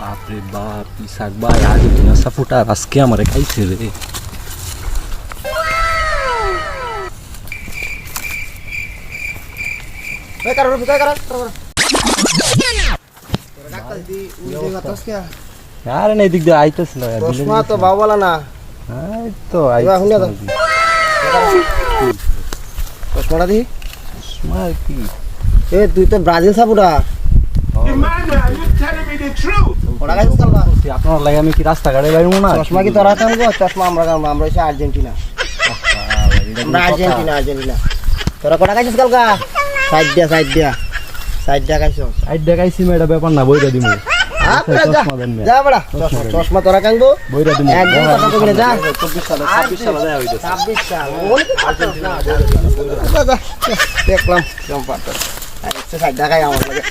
বাপরে বাপ, ইসাক ভাই আর্জেন্টিনা সাপোর্টার আজকে আমারে খাইছে রে। আরে না এদিক দিয়ে আইতেছিল চশমা তো বাবালা না, এই তো চশমাটা দি। চশমা কি এ তুই তো ব্রাজিল সাপোর্টার, আপনার লাগে আমি কি রাস্তাঘাটে বাইরবো না? চশমা কি তোরা কানবো? চশমা আমরা কানবো, আমরা হচ্ছে আর্জেন্টিনা। আমরা আর্জেন্টিনা। তোরা কটা খাইছিস কালকা? সাইড দিয়া খাইছিস। সাইড দেখাইছি এটা ব্যাপার না, বইটা দিমু। যা বড়া, চশমা তোরা কানবো, বইটা দিমু একদম কথা কইলে যা। 26 সালে দেয়া হইছে। 26 সাল আর্জেন্টিনা দেখলাম কেমন পারতো। আচ্ছা সাইড দেখাই আমার লাগে।